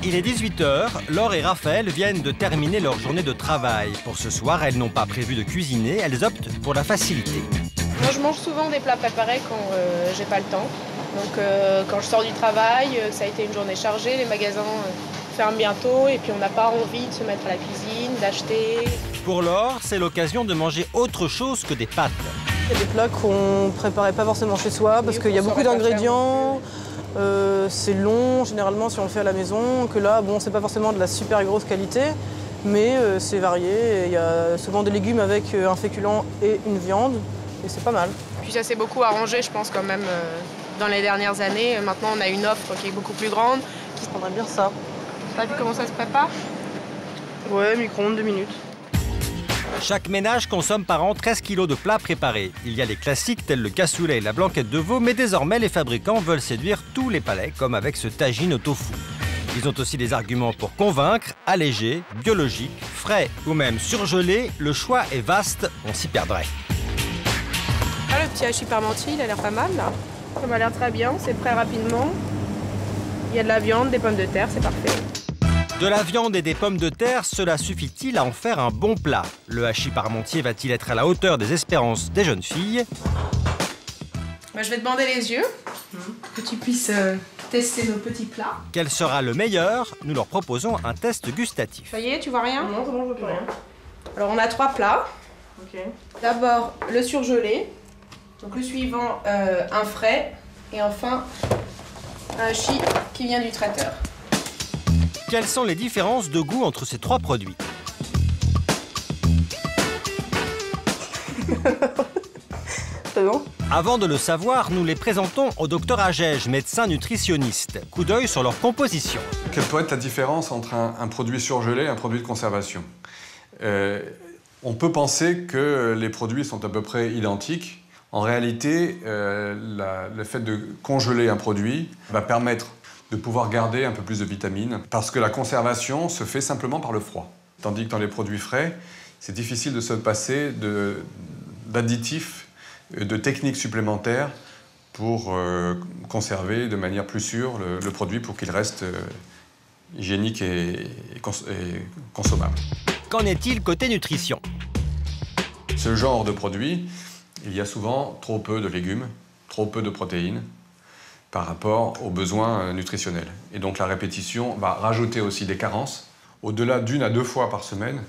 Il est 18 h, Laure et Raphaël viennent de terminer leur journée de travail. Pour ce soir, elles n'ont pas prévu de cuisiner, elles optent pour la facilité. Moi, je mange souvent des plats préparés quand j'ai pas le temps. Donc quand je sors du travail, ça a été une journée chargée, les magasins ferment bientôt et puis on n'a pas envie de se mettre à la cuisine, d'acheter. Pour Laure, c'est l'occasion de manger autre chose que des pâtes. Il y a des plats qu'on ne préparait pas forcément chez soi parce qu'il y a beaucoup d'ingrédients. C'est long, généralement, si on le fait à la maison, que là, bon, c'est pas forcément de la super grosse qualité, mais c'est varié. Il y a souvent des légumes avec un féculent et une viande, et c'est pas mal. Puis ça s'est beaucoup arrangé, je pense, quand même, dans les dernières années. Maintenant, on a une offre qui est beaucoup plus grande. Je prendrais bien ça. T'as vu comment ça se prépare? Ouais, micro-ondes, 2 minutes. Chaque ménage consomme par an 13 kg de plats préparés. Il y a les classiques tels le cassoulet et la blanquette de veau, mais désormais les fabricants veulent séduire tous les palais, comme avec ce tagine au tofu. Ils ont aussi des arguments pour convaincre, allégé, biologique, frais ou même surgelé. Le choix est vaste, on s'y perdrait. Ah, le petit hachis parmentier, il a l'air pas mal là. Ça m'a l'air très bien, c'est prêt rapidement. Il y a de la viande, des pommes de terre, c'est parfait. De la viande et des pommes de terre, cela suffit-il à en faire un bon plat? Le hachis parmentier va-t-il être à la hauteur des espérances des jeunes filles? Je vais te bander les yeux, que tu puisses tester nos petits plats. Quel sera le meilleur? Nous leur proposons un test gustatif. Ça y est, tu vois rien? Non, c'est bon, je veux plus rien. Alors on a 3 plats. Ok. D'abord le surgelé, donc le suivant un frais et enfin un hachis qui vient du traiteur. Quelles sont les différences de goût entre ces 3 produits? C'est bon? Avant de le savoir, nous les présentons au docteur Agege, médecin nutritionniste. Coup d'œil sur leur composition. Quelle peut être la différence entre un produit surgelé et un produit de conservation? On peut penser que les produits sont à peu près identiques. En réalité, le fait de congeler un produit va permettre de pouvoir garder un peu plus de vitamines, parce que la conservation se fait simplement par le froid. Tandis que dans les produits frais, c'est difficile de se passer d'additifs, de techniques supplémentaires pour conserver de manière plus sûre le produit pour qu'il reste hygiénique et consommable. Qu'en est-il côté nutrition? Ce genre de produit, il y a souvent trop peu de légumes, trop peu de protéines, par rapport aux besoins nutritionnels. Et donc la répétition va rajouter aussi des carences. Au-delà d'1 à 2 fois par semaine,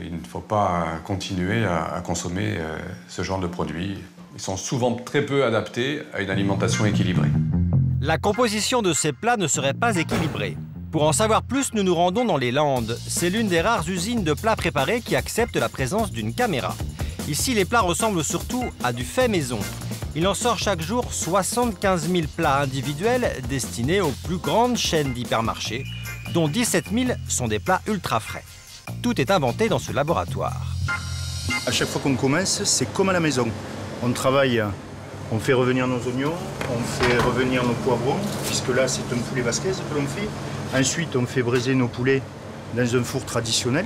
il ne faut pas continuer à consommer ce genre de produits. Ils sont souvent très peu adaptés à une alimentation équilibrée. La composition de ces plats ne serait pas équilibrée. Pour en savoir plus, nous nous rendons dans les Landes. C'est l'une des rares usines de plats préparés qui accepte la présence d'une caméra. Ici, les plats ressemblent surtout à du fait maison. Il en sort chaque jour 75 000 plats individuels destinés aux plus grandes chaînes d'hypermarchés, dont 17 000 sont des plats ultra frais. Tout est inventé dans ce laboratoire. À chaque fois qu'on commence, c'est comme à la maison. On travaille, on fait revenir nos oignons, on fait revenir nos poivrons, puisque là c'est un poulet basquez que l'on fait. Ensuite, on fait braiser nos poulets dans un four traditionnel.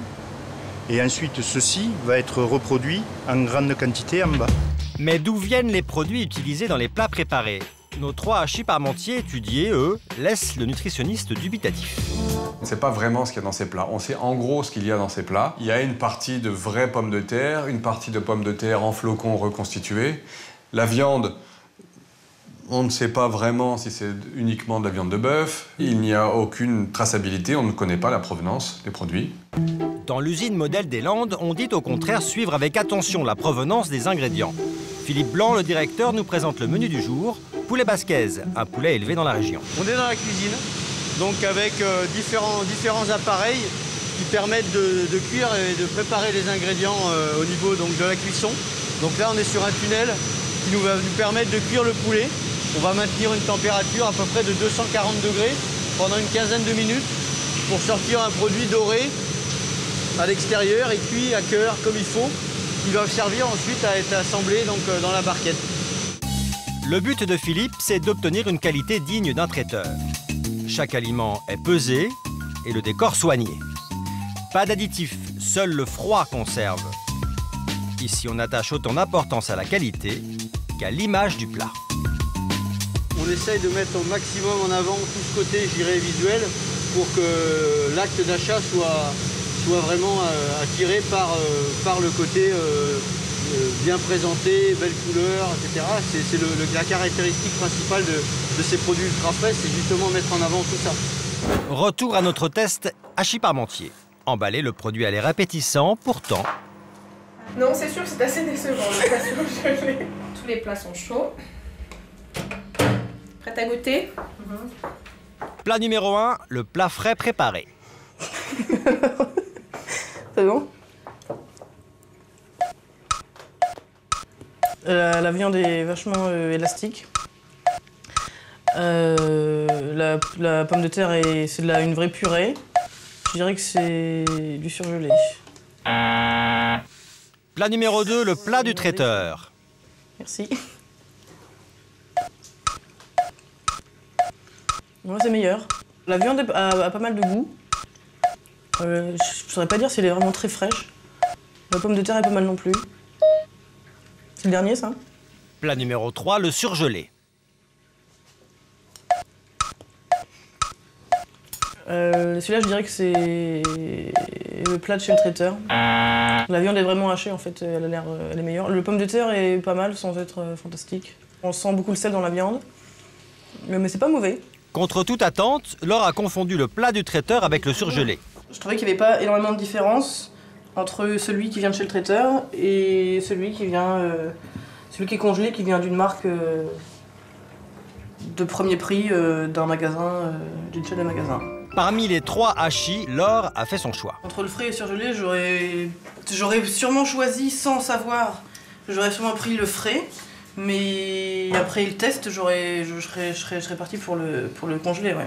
Et ensuite, ceci va être reproduit en grande quantité en bas. Mais d'où viennent les produits utilisés dans les plats préparés? Nos 3 hachis parmentiers étudiés, eux, laissent le nutritionniste dubitatif. On ne sait pas vraiment ce qu'il y a dans ces plats. On sait en gros ce qu'il y a dans ces plats. Il y a une partie de vraies pommes de terre, une partie de pommes de terre en flocons reconstitués. La viande, on ne sait pas vraiment si c'est uniquement de la viande de bœuf. Il n'y a aucune traçabilité, on ne connaît pas la provenance des produits. Dans l'usine modèle des Landes, on dit au contraire suivre avec attention la provenance des ingrédients. Philippe Blanc, le directeur, nous présente le menu du jour. Poulet basquez, un poulet élevé dans la région. On est dans la cuisine, donc avec différents appareils qui permettent de cuire et de préparer les ingrédients au niveau donc, de la cuisson. Donc là, on est sur un tunnel qui va nous permettre de cuire le poulet. On va maintenir une température à peu près de 240 degrés pendant une quinzaine de minutes pour sortir un produit doré à l'extérieur et cuit à cœur comme il faut, qui va servir ensuite à être assemblé donc, dans la barquette. Le but de Philippe, c'est d'obtenir une qualité digne d'un traiteur. Chaque aliment est pesé et le décor soigné. Pas d'additifs, seul le froid conserve. Ici, on attache autant d'importance à la qualité qu'à l'image du plat. On essaye de mettre au maximum en avant tout ce côté, je dirais, visuel, pour que l'acte d'achat soit vraiment attiré par le côté bien présenté, belle couleur, etc. C'est la caractéristique principale de ces produits ultra frais, c'est justement mettre en avant tout ça. Retour à notre test hachis parmentier. Emballé, le produit a l'air appétissant, pourtant... Non, c'est sûr que c'est assez décevant, le plat surgelé. Tous les plats sont chauds. Prête à goûter? Plat numéro 1, le plat frais préparé. C'est bon? La viande est vachement élastique. La pomme de terre, c'est une vraie purée. Je dirais que c'est du surgelé. Plat numéro 2, le plat du traiteur. Merci. Ouais, c'est meilleur. La viande a pas mal de goût. Je ne saurais pas dire si elle est vraiment très fraîche. La pomme de terre est pas mal non plus. C'est le dernier, ça? Plat numéro 3, le surgelé. Celui-là, je dirais que c'est le plat de chez le traiteur. La viande est vraiment hachée, en fait, elle est meilleure. Le pomme de terre est pas mal, sans être fantastique. On sent beaucoup le sel dans la viande, mais c'est pas mauvais. Contre toute attente, Laure a confondu le plat du traiteur avec le surgelé. Je trouvais qu'il n'y avait pas énormément de différence entre celui qui vient de chez le traiteur et celui qui est congelé, qui vient d'une marque de premier prix d'un magasin, d'une chaîne de magasins. Parmi les 3 hachis, Laure a fait son choix. Entre le frais et le surgelé, j'aurais sûrement choisi sans savoir. J'aurais sûrement pris le frais, mais après le test, je serais parti pour le congelé, ouais.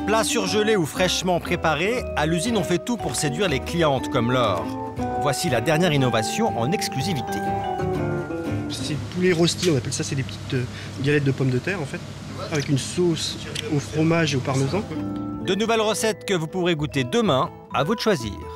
Plat surgelé ou fraîchement préparé, à l'usine on fait tout pour séduire les clientes comme Laure. Voici la dernière innovation en exclusivité. C'est poulet rôsti, on appelle ça, c'est des petites galettes de pommes de terre en fait, avec une sauce au fromage et au parmesan. De nouvelles recettes que vous pourrez goûter demain, à vous de choisir.